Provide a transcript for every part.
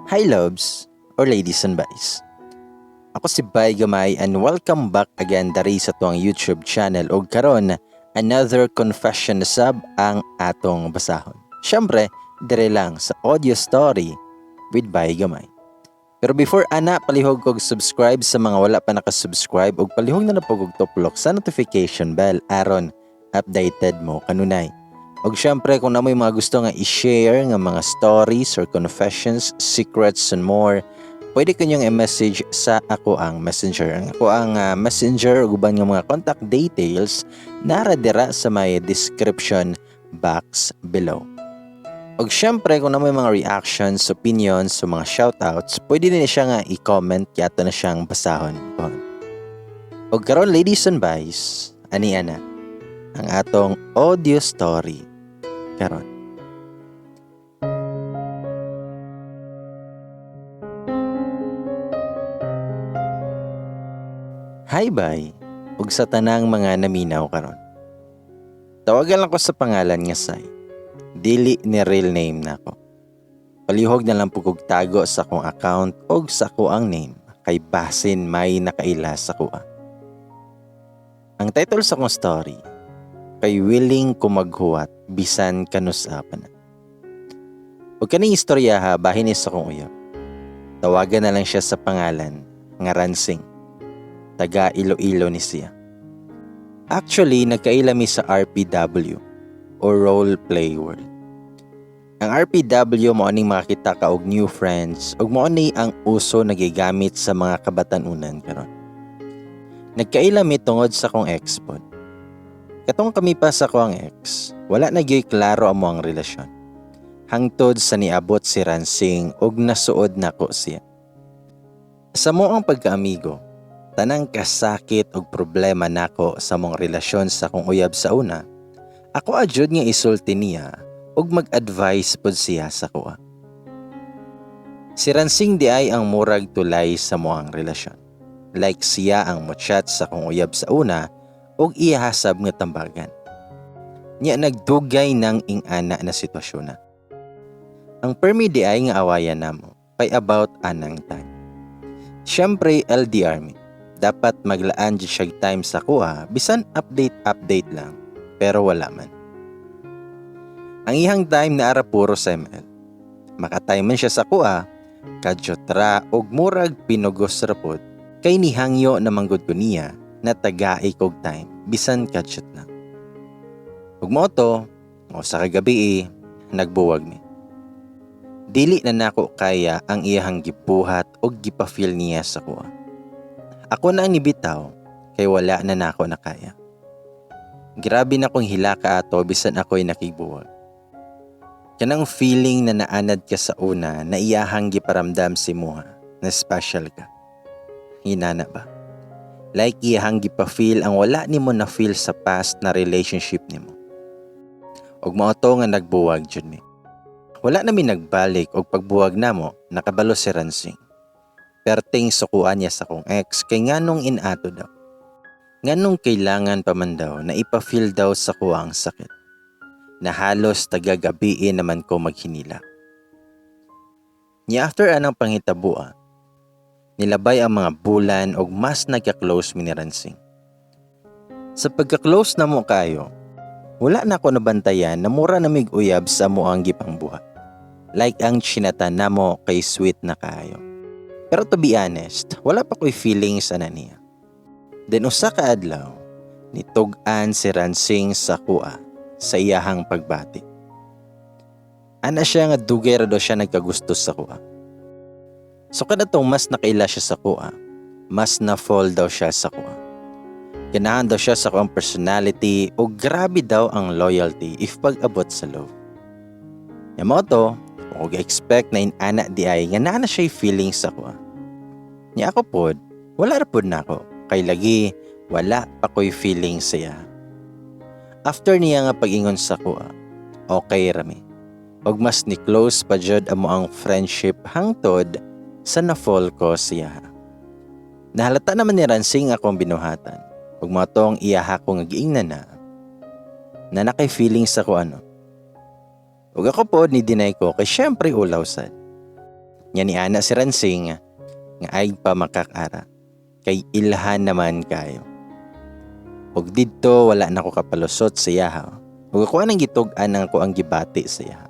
Hi loves, or ladies and boys. Ako si Bay Gamay and welcome back again dari sa tuang YouTube channel ug karon another confession sub ang atong basahon. Syempre, dire lang sa audio story with Bay Gamay. Pero before ana, palihog kog subscribe sa mga wala pa nakasubscribe ug palihog na napog og tuplok sa notification bell aron updated mo kanunay. Og syempre kung namoy mga gusto nga i-share nga mga stories or confessions, secrets and more, pwede kanyang i-message sa ako ang messenger. Ako ang messenger ug uban nga mga contact details nara dira sa may description box below. Og syempre kung namoy mga reactions, opinions, o mga shoutouts, pwede din siya nga i-comment kaya na siyang basahon. Og karon ladies and boys, ani ana ang atong audio story karon. Hi bye, ug sa tanang mga naminaw karon. Tawagan lang ko sa pangalan nga Sai. Dili ni real name nako. Palihog na lang pugog tago sa akong account og sa ako ang name kay basin may nakaila sa kuha. Ang title sa akong story kay willing ko maghuwat bisan kanusapan na. Ug kaning istorya ha bahin is akong uyab. Tawagan na lang siya sa pangalan nga Ransing. Taga Iloilo ni siya. Actually nagkailami sa RPW o Role Play World. Ang RPW mao ning makita ka og new friends ug mao ni ang uso nagigamit sa mga kabatanunan karon. Nagkailami tungod sa akong ex-pod. Katong kami pa sa ko ang ex, wala na gyud klaro amo ang relasyon. Hangtod sa niabot si Ransing og nasuod nako siya. Sa mo ang pagkaamigo, tanang kasakit og problema nako sa mong relasyon sa akong uyab sa una, ako adjud nga isulti niya og mag-advise pod siya sa kuha. Si Ransing di ay ang murag tulay sa mo ang relasyon. Like siya ang mo-chat sa akong uyab sa una, og ihasab nga tambagan. Nya nagdugay ng ingana na sitwasyon na. Ang permi di ay nga awayan namo kay about anang time. Syempre LDR mi. Dapat maglaan di siya time sa kuha bisan update lang pero wala man. Ang ihang time na ara puro sa ML. Makatime man siya sa kuha, kadyotra og murag pinugos rapod kay nihangyo na manggod ko niya na tagai kog time bisan kadshot lang. Ug mo to, o sa kagabi nagbuwag mi. Dili na nako kaya ang iyang gibuhat og gipafeel niya sa kuha. Ako na ang nibitaw kay wala na nako na kaya. Grabe na kong hilaka ato bisan ako'y nakigbuwag. Kanang feeling na naanad ka sa una na iyahang giparamdam si Muha na special ka. Hinana ba? Like iyahang gipa-feel ang wala nimo na feel sa past na relationship nimo. Og mao to nga nagbuwag jud mi. Wala na mi nagbalik og pagbuwag namo nakabalo si Ransing. Perting sukuan niya sa kong ex kay nganong inato daw. Nganong kailangan pa man daw na ipa-feel daw sa kuwang sakit. Na halos tagagabiin naman ko maghinila. Nya after anang panghitabuan, nilabay ang mga bulan og mas nagka-close mi ni Ransing. Sa pagka-close na mo kayo, wala na ako nabantayan na mura na mig-uyab sa mo ang gipang buhat. Like ang chinata na mo kay sweet na kayo. Pero to be honest, wala pa ko'y feelings ana niya. Then usa ka adlaw, nitug-an si Ransing sa kuha sa iyahang pagbati. Ana siya nga dugay ra daw siya nagkagusto sa kuha. So kada tong mas nakaila siya sa kuha, mas na-fall daw siya sa kuha. Ganahan daw siya sa kuhang personality o grabe daw ang loyalty if pag-abot sa love. Yamoto, kung expect na inana di ay nga na siya feeling sa kuha. Nya ako pod, wala ra pod na ako. Kay lagi, wala pa ko'y feeling siya. After niya nga pag-ingon sa kuha, okay rami. Og mas ni close pa jud amo ang friendship hangtod sa na-fall ko siya. Nahalata naman ni Ransing akong binuhatan. Ug mo tong iyaha ko nga giingnan na nakay feelings ako ano. Ug ako po ni deny ko kay syempre ulaw sad. Nya ni ana si Ransing nga ay pa makakara. Kay ilhan naman kayo. Ug didto wala na ko kapalusot sa yaha. Ug ako anang gitug-an nang ko ang gibati sa yaha.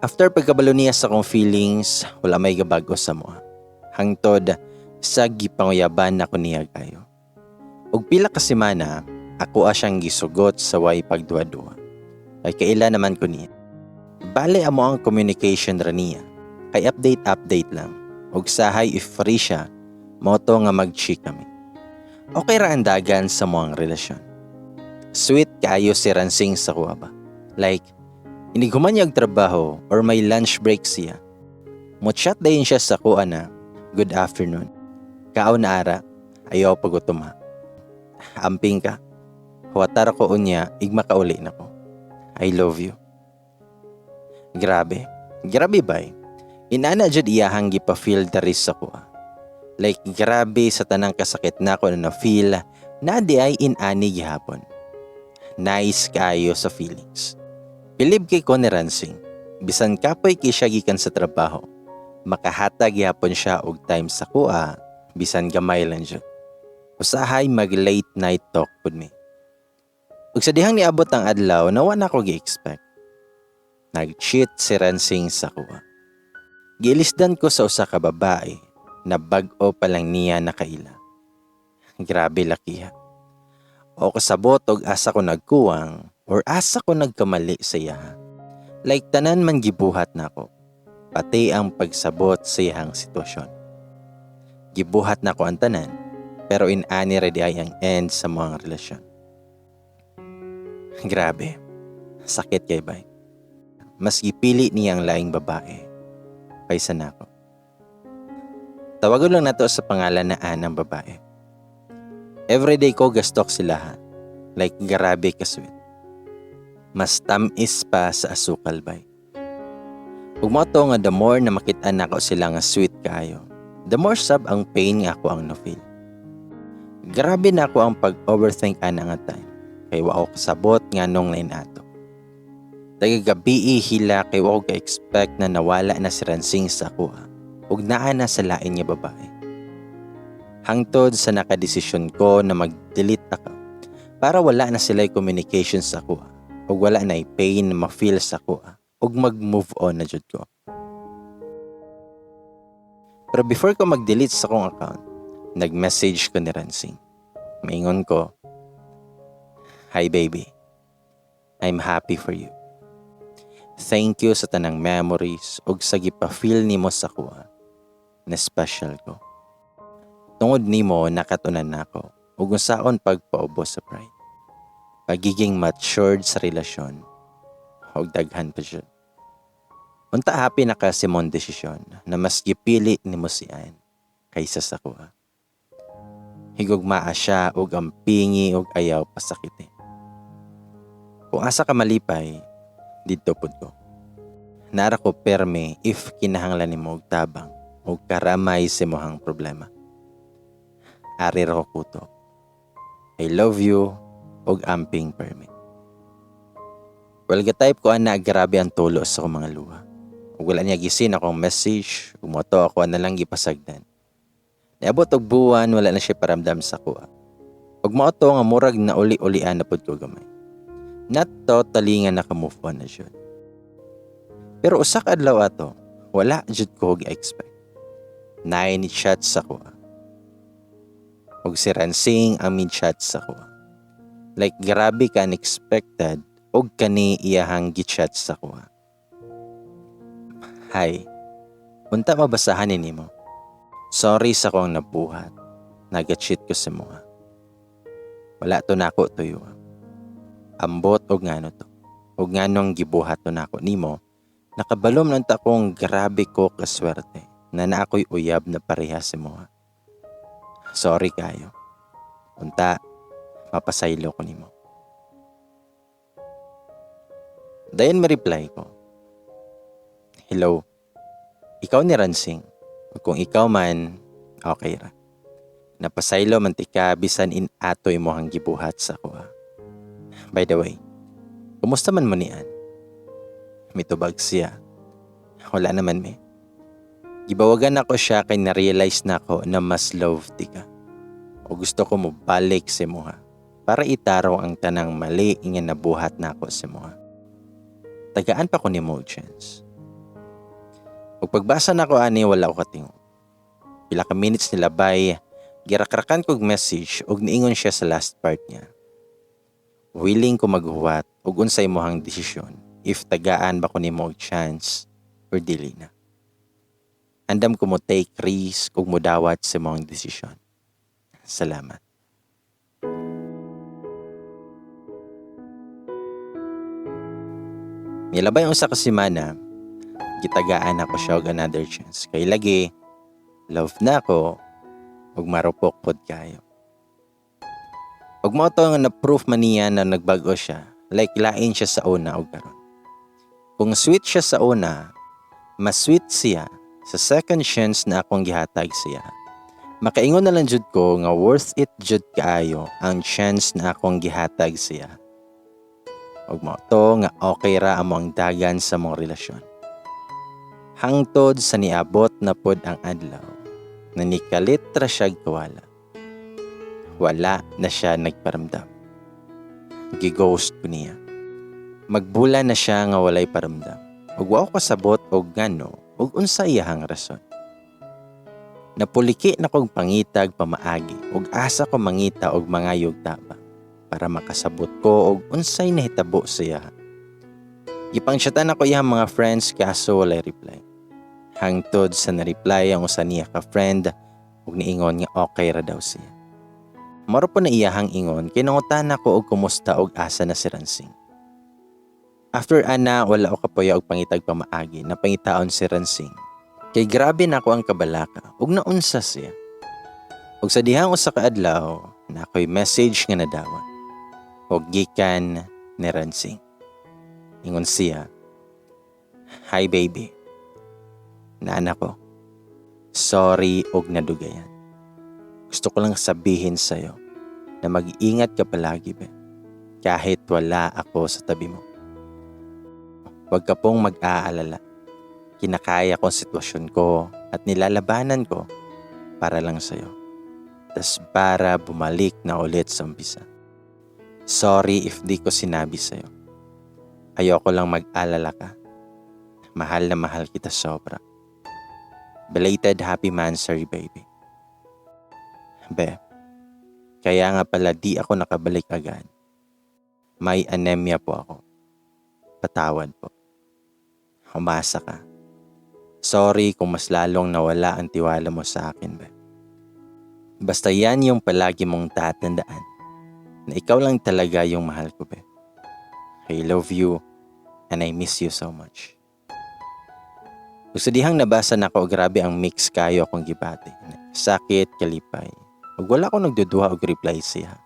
After pagkabalo niya sa akong feelings, wala may gabago sa moha. Hangtod sa gipanguyaban na ko niya kayo. Ug pila ka semana, ako siyang gisugot sa way pagduwa-duwa. Ay kaila naman ko niya. Bale amo ang communication ra niya. Kay update lang. Ug sahay if free siya, moto nga mag-chick kami. Okay ra ang dagan sa moang relasyon. Sweet kaayo si Ransing sa kuha ba. Like, iniguman niya trabaho or may lunch break siya. Mo-chat dayon siya sa kuha na, good afternoon. Kao na ara, ayaw pagutom ha. Amping ka. Huwatar ko unya, igma kauli na ko. I love you. Grabe bay. Inana jud iyahang gipa-feel dari sa kuha. Like grabe sa tanang kasakit na ko na feel na di ay inani gihapon. Nice kayo sa feelings. Bilib kay ko ni Ransing. Bisan kapoy kay siya gikan sa trabaho. Makahatag gihapon siya og time sa kuha. Bisan gamay lang jud. Usahay mag late night talk pud me. Ug sa dihang niabot ang adlaw na wala ko gi-expect. Nag-cheat si Ransing sa kuha. Gilisdan ko sa usa ka babae na bag-o pa lang niya nakaila. Grabe lakiha. O kasabot og asa ko nagkuwang or asa ko nagkamali sa iya. Like tanan man gibuhat nako. Pati ang pagsabot sa iyang sitwasyon. Gibuhat nako ang tanan pero inani ready ay ang end sa mga relasyon. Grabe. Sakit kay bay. Mas gipili niyang laing babae kaysa nako. Tawagon lang nato sa pangalan na Anang babae. Everyday ko gastok sila ha. Like grabe ka sweet. Mas tamis pa sa asukal bay. Ug mo to nga the more na makita nako sila nga sweet kaayo, the more sab ang pain nga ako ang na-feel. Grabe na ako ang pag-overthink ana nga time. Kay wa ako kasabot nga nung lain ato. Tagagabi hila kay wa ko ka-expect na nawala na si Ransing sa kuha. Ug naa na sa lain niya babae. Hangtod sa nakadesisyon ko na mag-delete ako para wala na sila'y communication sa kuha. Ug wala na pain na ma-feel sa kuha. Ug mag-move on na jud ko. Pero before ko mag-delete sa akong account, nag-message ko ni Ransing. Maingon ko, "Hi baby, I'm happy for you. Thank you sa tanang memories ug sa gipa-feel nimo sa kuha na special ko. Tungod nimo nakatunan nako ug unsaon pagpaubos sa pride. Pagiging matured sa relasyon ug daghan pa siya. Unta happy na ka si mong desisyon na mas gipili nimo si Ann kaysa sa kuha. Higugmaa siya ug ampingi ug ayaw pasakiti. Kung asa ka malipay, dito pud ko. Nara ko perme if kinahanglan nimo og tabang o karamay sa mohang problema. Ari ra ko kuto. I love you og amping perme. Well, type ko ana grabe ang tulo sa akong mga luha. Ug wala niya gisin akong message, umoto ako na lang gipasagdan. Niabot og buwan wala na siya paramdam sa kuha. Ug mao to nga murag na uli-ulian na pud ko gamay. Not totally nga naka-move on na siya. Pero usak adlaw ato, wala jud ko gi-expect. Nine shots sa kuha. Ug si Ransing ang mid-shots sa kuha. Like grabe ka unexpected ug kani iyahang gi-shots sa kuha. Hi. Unta mabasahan nimo. Sorry sa kong nabuhat. Naga-cheat ko sa mga. Wala to nako tuyo. Ambot og ngano to. Og nganong gibuhat to nako nimo. Nakabalom lang ta kong grabe ko kaswerte na naakoy uyab na pareha sa mga. Sorry kayo. Unta, mapasaylo ko nimo. Dayon ma-reply ko. Hello. Ikaw ni Ransing. Kung ikaw man, okay ra. Napasaylo mantika bisan in atoy mo hang gibuhat sa kuha. By the way, kumusta man mo ni Ann? Mitubag siya. Wala naman me. Gibawagan ako siya kay na-realize na ako na mas love ti ka. O gusto ko mo balik si Muha para itaraw ang tanang mali nga nabuhat na ako si Muha. Tagaan pa ko ni mo chance. O pagbasa na ko ani wala ko katingo. Pila ka minutes nila bay, girakrakan kog message og niingon siya sa last part niya. Willing ko maghuwat og unsay mohang desisyon if tagaan ba ko nimo og chance or dili na. Andam ko mo take risk ug modawat sa mohang desisyon. Salamat. Milabay ang usa ka semana, gitagaan ako siya og another chance. Kay lagi, love na ako ug marupok pod kayo. Ug mo to nga na-proof man niya na nagbago siya, like lain siya sa una ug karon. Kung sweet siya sa una, mas sweet siya sa second chance na akong gihatag siya. Makaingon na lang jud ko nga worth it jud kaayo ang chance na akong gihatag siya. Ug mo to nga okay ra amo ang dagan sa mong relasyon. Hangtod sa niabot na pod ang adlaw, na nikalit ra siya kawala. Wala na siya nagparamdam. Gighost ko niya. Magbula na siya nga walay paramdam. Ug wa ko kasabot og ngano ug unsa iyahang rason. Napuliki na kong pangitag pamaagi ug asa ko mangita og mga yugtaba para makasabot ko og unsay nahitabo siya. Gipangsyatan ako iyang mga friends kaso walay reply. Hangtod sa na-reply ang usa niya ka friend ug niingon nga okay ra daw siya. Maro po na iyahang ingon kinangutan ako og kumusta og asa na si Ransing. After ana wala ko kapuya og pangitag pamaagi na pangitaon si Ransing. Kay grabe na ako ang kabalaka ug naunsa siya. Ug sa dihang usa ka adlaw na ako'y message nga nadawat. Og gikan ni Ransing. Ingon siya, "Hi baby. Nana ko. Sorry og nadugayan. Gusto ko lang sabihin sa'yo na mag-iingat ka palagi be. Kahit wala ako sa tabi mo. Huwag ka pong mag-aalala. Kinakaya ko ang sitwasyon ko at nilalabanan ko para lang sa'yo. Tas para bumalik na ulit sa umpisa. Sorry if di ko sinabi sa'yo. Ayoko lang mag-alala ka. Mahal na mahal kita sobra. Belated happy mansary baby." Be, kaya nga pala di ako nakabalik agad. May anemia po ako. Patawad po. Umasa ka. Sorry kung mas lalong nawala ang tiwala mo sa akin, be. Basta yan yung palagi mong tatandaan na ikaw lang talaga yung mahal ko, be. I love you and I miss you so much. Kung sa dihang nabasa na ako, grabe ang mix kayo akong gibati. Sakit, kalipay. Ug wala ko nagduduha og reply siya.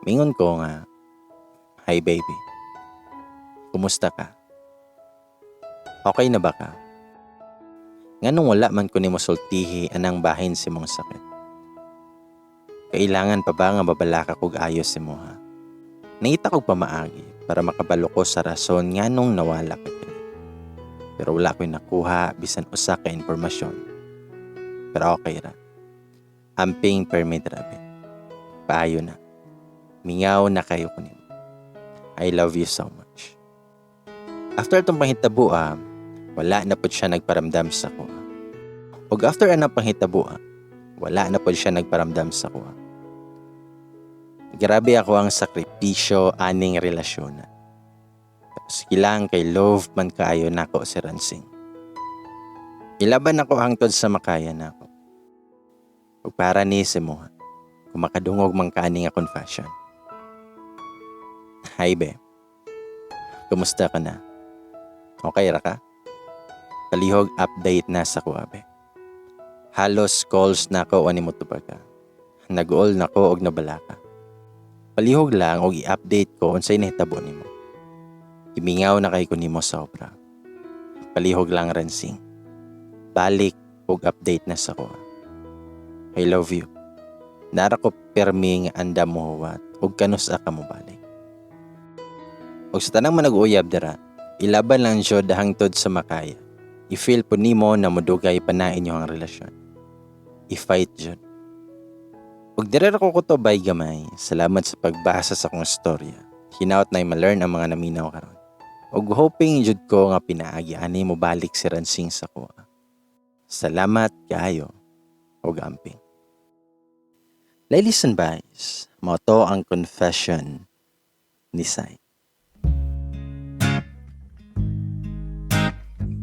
Mingon ko nga, "Hi baby. Kumusta ka? Okay na ba ka? Nganong wala man ko nimo sultihi anang bahin si mong sakit? Kailangan pa ba nga babalaka kog ayos si mo ha? Nangita kog pamaagi para makabalo ko sa rason nganong nawala ka kini. Pero wala ko'y nakuha bisan usa ka impormasyon. Pero okay ra. Amping permit rabi. Paayo na. Mingaw na kayo ko nimo. I love you so much." After itong panghitabo, wala na po siya nagparamdam sa ko. Ug after anang panghitabo, wala na po siya nagparamdam sa ko. Grabe ako ang sakripisyo aning relasyon. Tapos kilang kay love man kaayo nako si Ransing. Ilaban ako hangtod sa makaya nako. Ug para ni si mo, kung makadungog man kaani nga confession. Hi be. Kumusta ka na? Okay ra ka? Kalihog update na sa kuha be. Halos calls na ko ani mo tubag ka. Nag-all na ko og nabala ka. Palihog lang og i-update ko unsay nahitabo nimo. Kimingaw na kay ko nimo sobra. Palihog lang Ransing. Balik og update na sa kuha. I love you. Nara ko permi nga anda mo huwat og kanusa ka mo balik. Og sa tanang manag-uyab dira, ilaban lang jud hangtod sa makaya. I-feel po nimo na mudugay pa na inyong relasyon. I-fight jud. Ug dire ko to bay gamay. Salamat sa pagbasa sa akong storya. Hinaut na ma-learn ang mga naminaw karon. Ug hoping jud ko nga pinaagi ani mo balik si Ransing sa kuha. Salamat kaayo ug amping. Ladies and boys, mao to ang confession ni Sai.